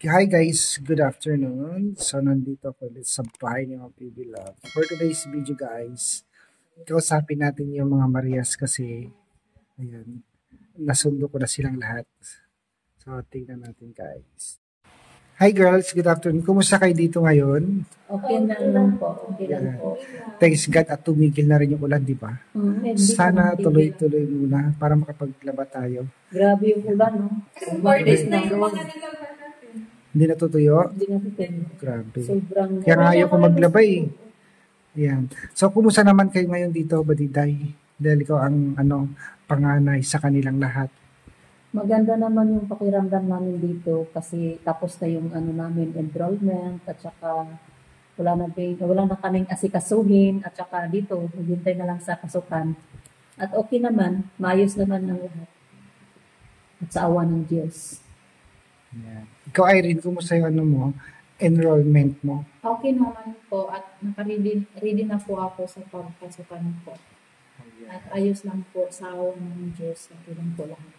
Hi guys, good afternoon. So nandito ako ulit sa bahay ni mga PB Love. For today's video guys, kausapin natin yung mga Marias kasi ayan, nasundo ko na silang lahat. So tingnan natin guys. Hi girls, good afternoon. Kumusta kayo dito ngayon? Okay lang po. Okay lang po. Thanks God at tumigil na rin yung ulan, di ba? Sana tuloy-tuloy muna para makapaglaba tayo. Grabe yung ulan, no? 4 days na doon. Hindi natutuyo? Hindi na tutuyo. Grabe. Sobrang... Kaya nga ayaw ko maglaba eh. Ayan. So, kumusta naman kayo ngayon dito, Badiday? Dahil ikaw ang panganay sa kanilang lahat. Maganda naman yung pakiramdam namin dito kasi tapos na yung namin enrollment at saka wala na kaming asikasuhin at saka dito maghintay na lang sa pasukan. At okay naman, maayos naman ang lahat. At sa awa ng Diyos. Ayan. Ikaw, Irene, kumusta yung enrollment mo? Okay naman po at ready na po ako sa pagpasukan po. At ayos lang po sa awa ng Diyos. Okay lang po lahat.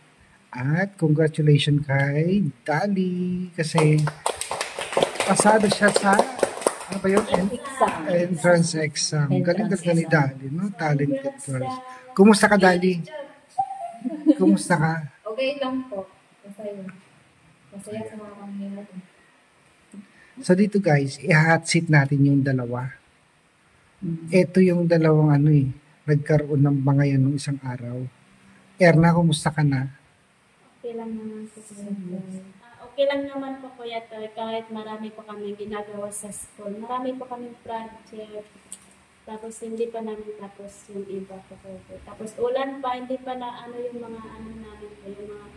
At congratulations kay Dali kasi pasado siya sa entrance exam. Galing ni Dali, no? Talented girls. Kumusta ka, Dali? Kumusta ka? Okay lang po. Masaya sa mga pangyayari. So dito guys, i-hot seat natin yung dalawa. Ito yung dalawang nagkaroon ng bangayan nung isang araw. Erna, kumusta ka na? Okay lang naman po okay lang naman po Kuya Toy, kahit marami po kami ginagawa sa school. Marami po kami project. Tapos hindi pa namin tapos yung iba po. Tapos ulan pa, hindi pa na yung mga namin po, yung mga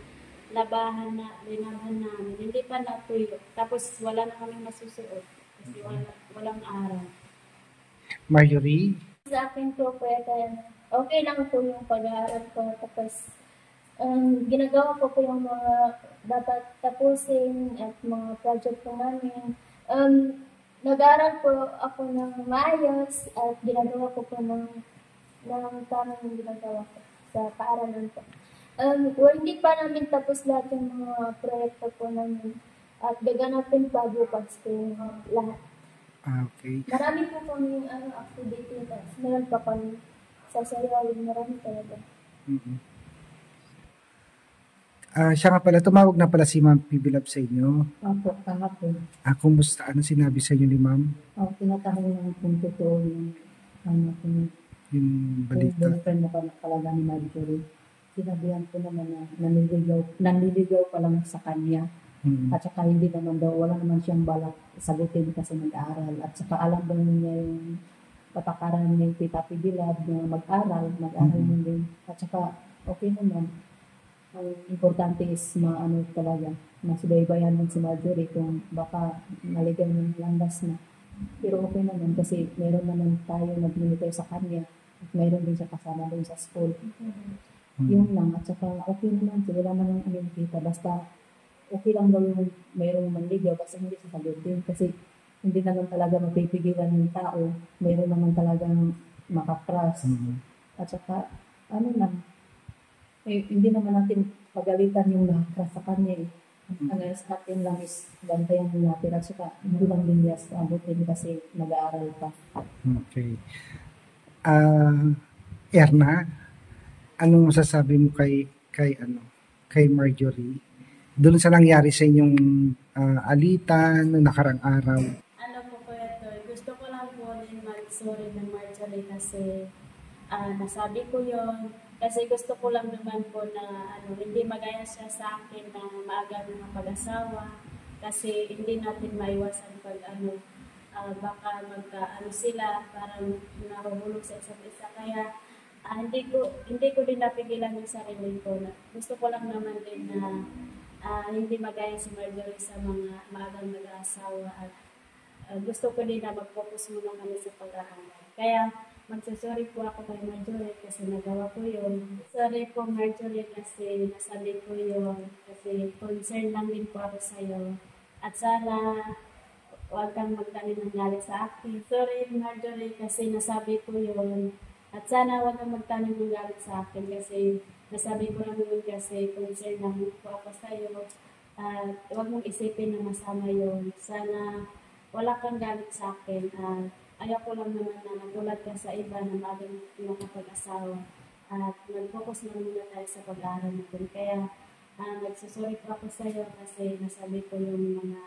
labahan namin. Hindi pa natuyo. Tapos wala na kaming masusuot. Kasi walang araw. Marjorie? Sa akin po, Kuya Toy, okay lang po yung pag-aaral ko. Tapos ginagawa ko po yung mga dapat tapusin at mga project po namin. Nag-aaral po ako ng maayos at ginagawa ko po ng tamang ginagawa ko sa paaralan po. Hindi pa namin tapos lahat yung mga proyekto po namin at gaganapin pa bukas po yung lahat. Okay. Marami po kami activity. Meron pa kami sasayawin. Marami talaga. Siya nga pala, tumawag na pala si Ma'am PB Love sa inyo. Opo, kahapon. Kumusta? Ano sinabi sa inyo ni Ma'am? Tinatanong lang kung totoo yung balita. Boyfriend mo talaga ni Marjorie. Sinabihan ko naman na nanliligaw pa lang sa kanya. At saka hindi naman daw, wala naman siyang balak sagutin kasi nag-aaral. At saka alam daw niya yung patakaran ni Tita PB Love na mag-aral din. At saka okay naman. Ang importante is talaga, masubaybayan ng si Marjorie kung baka maligan yung landas na. Pero okay naman kasi meron naman tayo nag-monitor sa kanya at meron din siya kasama doon sa school. Yun lang. At saka okay naman, wala naman yung kita. Basta okay lang daw yung mayroong manligaw kasi hindi sasagutin. Kasi hindi naman talaga mapipigilan yung tao. Meron naman talagang makakrush. At saka, hindi naman natin pagalitan yung nakakrush sa kanya eh. Ang sa atin lang is bantayan natin. At saka, hindi lang din niya sa abutin kasi nag-aaral pa. Okay. Erna, anong masasabi mo kay Marjorie? Doon sa nangyari sa inyong alitan noong nakarang araw? Ano po Kuya Toy, gusto ko lang po din mag-sorry ng Marjorie kasi nasabi ko yon. Kasi gusto ko lang naman po na hindi magaya siya sa akin na maaga ng pag-asawa. Kasi hindi natin maiwasan pag baka sila parang nahuhulog sa isa't isa. Kaya hindi ko din napigilan yung sarili ko. Gusto ko lang naman din na hindi magaya si Marjorie sa mga maagang mag-aasawa. At gusto ko din na mag-focus muna kami sa pag-aaral. Kaya magsasorry po ako kay Marjorie kasi nagawa ko yun. Sorry po Marjorie kasi nasabi ko yun. Kasi concern lang din po ako sa'yo. At sana huwag kang magtanim ng galit sa akin. Sorry Marjorie kasi nasabi ko yun. At sana huwag kang magtanim ng galit sa akin kasi nasabi ko lang yun kasi concern lang po ako sa'yo. At huwag mong isipin na masama yun. Sana wala kang galit sa akin. At ayaw ko lang naman na nagulat ka sa iba na bagong nakapag-asawa. At mag-focus na muna tayo sa pag-aaral natin. Kaya nagsusorry po ako sa iyo kasi nasabi ko yung mga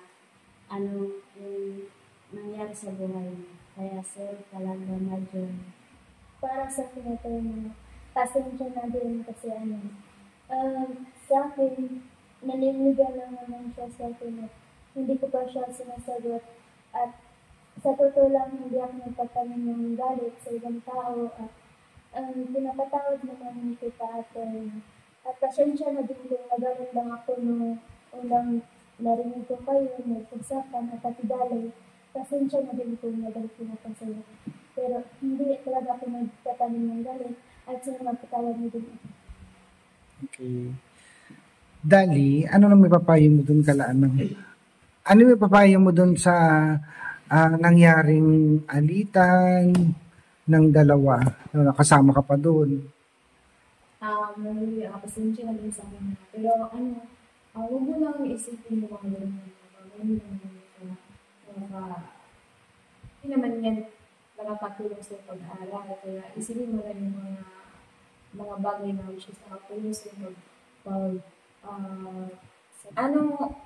yung nangyari sa buhay mo. Kaya sorry talaga, Marjorie. Para sa akin ito yung pasensya na din kasi sa akin, naninigan lang naman siya sa akin at hindi ko pa siya sinasagot. At sa totoo lang, hindi ako nagpatanim ng galit sa ibang tao at pinapatawad naman kita at pasensya na din kung nagalit lang ako nung unang narinig ko kayo, nag-usapan at patidalay. Pasensya na din kung nagalit ko na sa'yo. Pero hindi talaga ako nagpatanim ng galit at sinamapatawad mo din ako. Okay. Dali, ano nang may papayo mo dun ano may papayo mo dun sa nangyaring alitan ng dalawa na nakasama ka pa doon? Pasensya na din sa akin. Pero huwag mo lang isipin mo mga hindi naman yan nakakatulong sa pag-aaral. Kaya isipin mo lang yung mga bagay na which is nakatulong sa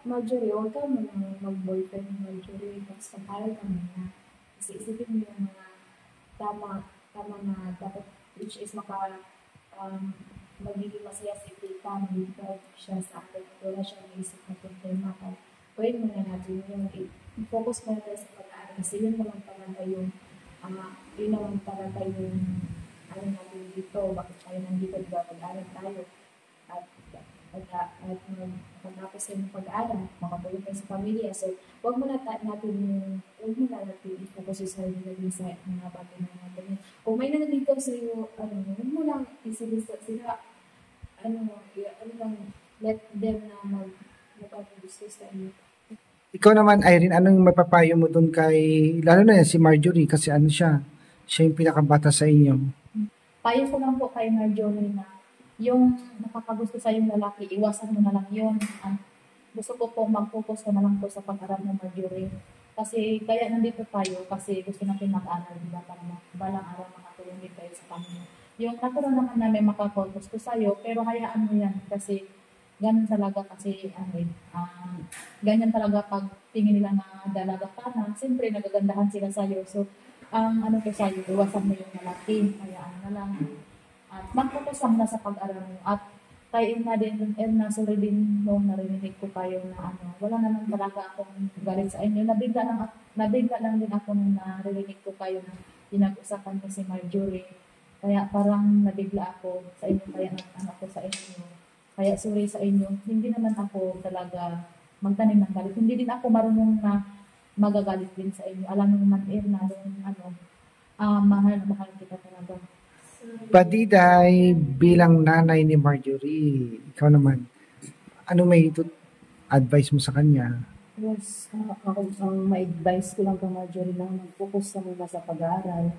Marjorie, huwag ka mo na mag-boyfriend ng Marjorie, tapos pag-aaral ka muna. Kasi isipin mo yung mga tama na dapat, which is magiging masaya si Tita, magiging siya sa akin, at wala siya naisip na problema. Pwede mo na natin yung i-focus mo na tayo sa pag-aaral kasi yun naman talaga yung natin dito, bakit tayo nandito, diba, pag-aaral tayo. At matapos kayo ng pag-aaral, makatulong kayo sa pamilya. So, huwag mo na natin i-focus sa sarili sa mga bagay na natin. Kung may nanandito sa iyo, huwag mo lang isipin sila, let them na mag-gusto sa iyo. Ikaw naman, Irene, anong mapapayo mo doon lalo na yan si Marjorie, kasi siya yung pinakabata sa inyo. Payo ko lang po kay Marjorie na yung nakakagusto sa yung lalaki, iwasan mo na lang yun. Gusto ko po mag-focus ka na lang po sa pag-aral ng Marjorie. Kasi kaya nandito tayo kasi gusto natin mag-aral, diba? Para balang araw makatulong din tayo sa kanila. Yung natural naman namin makafocus ko sa'yo, pero hayaan mo yan kasi ganyan talaga ganyan talaga pag tingin nila na dalaga ka na, siyempre nagagandahan sila sa'yo. So, ko sa'yo, iwasan mo yung lalaki, hayaan na lang. At mag-focus na sa pag-aral mo. At kay Erna, sorry din nung narinig ko kayo na wala naman talaga akong galit sa inyo. Nabigla lang din ako nung narinig ko kayo na pinag-usapan ko si Marjorie. Kaya parang nabigla ako sa inyo, kaya ako sa inyo. Kaya sorry sa inyo. Hindi naman ako talaga magtanim ng galit. Hindi din ako marunong na magagalit din sa inyo. Alam mo naman, Erna, mahal kita talaga. Padiday, bilang nanay ni Marjorie, ikaw naman, ano may advice mo sa kanya? Yes, ang ma-advise ko lang kay Marjorie na mag-focus na muna sa pag-aaral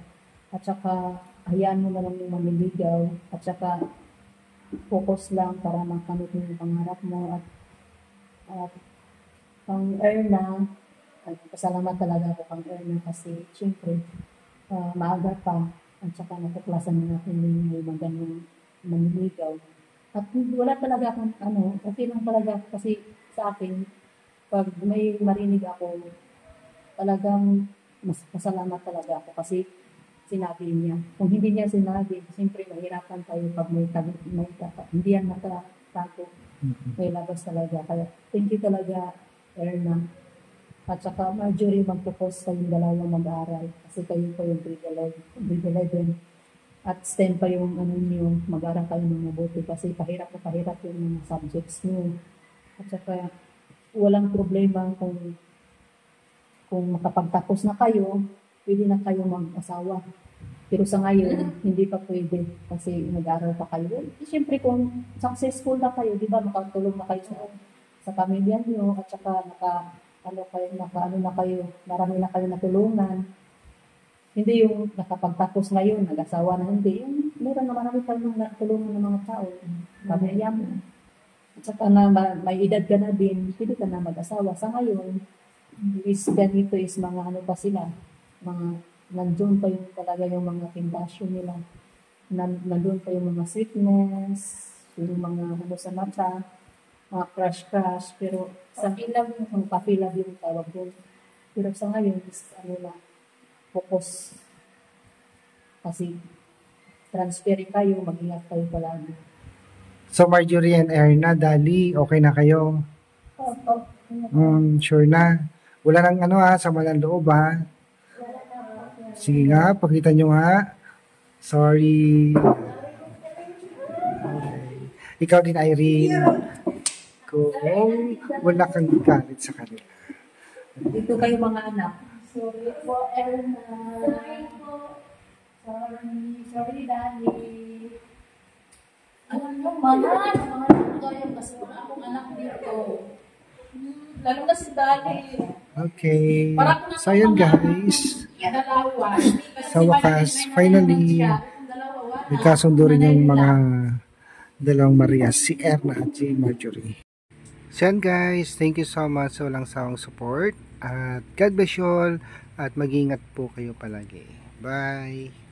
at saka hayaan mo na lang yung mamiligaw at saka focus lang para makamit mo yung pangarap mo at pang Erna, pasalamat talaga ako pang Erna kasi siyempre maaga pa at saka natuklasan na natin yung may magandang maniligaw. At wala talaga akong okay lang talaga kasi sa akin, pag may marinig ako, talagang mas pasalamat talaga ako kasi sinabi niya. Kung hindi niya sinabi, siyempre mahirapan tayo pag hindi yan nakatago. May labas talaga. Kaya thank you talaga, Erna. At saka Marjorie, mag-focus kayong dalawa mag-aaral kasi kayo pa yung grade 11. At STEM pa yung niyo, mag-aaral kayo ng mabuti kasi pahirap yung mga subjects niyo. At saka walang problema kung makapagtapos na kayo, pwede na kayo mag-asawa. Pero sa ngayon, hindi pa pwede kasi nag-aaral pa kayo. Siyempre kung successful na kayo, di ba, makatulong na kayo sa pamilya niyo at saka marami na kayo natulungan. Hindi yung nakapagtapos ngayon, nag-asawa na hindi. Yung meron na marami kayong natulungan ng mga tao. Pamilya mo. Saka na may edad ka na din, pwede ka na mag-asawa. Sa ngayon, is ganito is mga ano pa sila, mga nandun pa yung talaga yung mga tindasyon nila. Nandun pa yung mga sweetness, yung mga ano sa mata, mga crush, pero sa papilab yung tawag doon. Pero sa ngayon, is ano lang, focus. Kasi transfer kayo, mag-ingat kayo palagi. So Marjorie and Erna, Dali, okay na kayo? Opo. Sure na. Wala nang ano sama ng loob ha. Sige nga, pakita nyo nga. Sorry. Okay. Ikaw din, Irene. Kung wala kang galit sa kanila. Dito kayo mga anak. Sorry po, Erna. Sorry, Daddy. Alam mo, mahal kayo kasi wala akong anak dito. Lalo na si Daddy. Okay. So yun guys. Dalawa. Sa wakas, finally, nagkasundo rin yung mga dalawang Marias, si Erna at si Marjorie. So yan guys, thank you so much sa walang sawang support. At God bless you all. At mag-ingat po kayo palagi. Bye!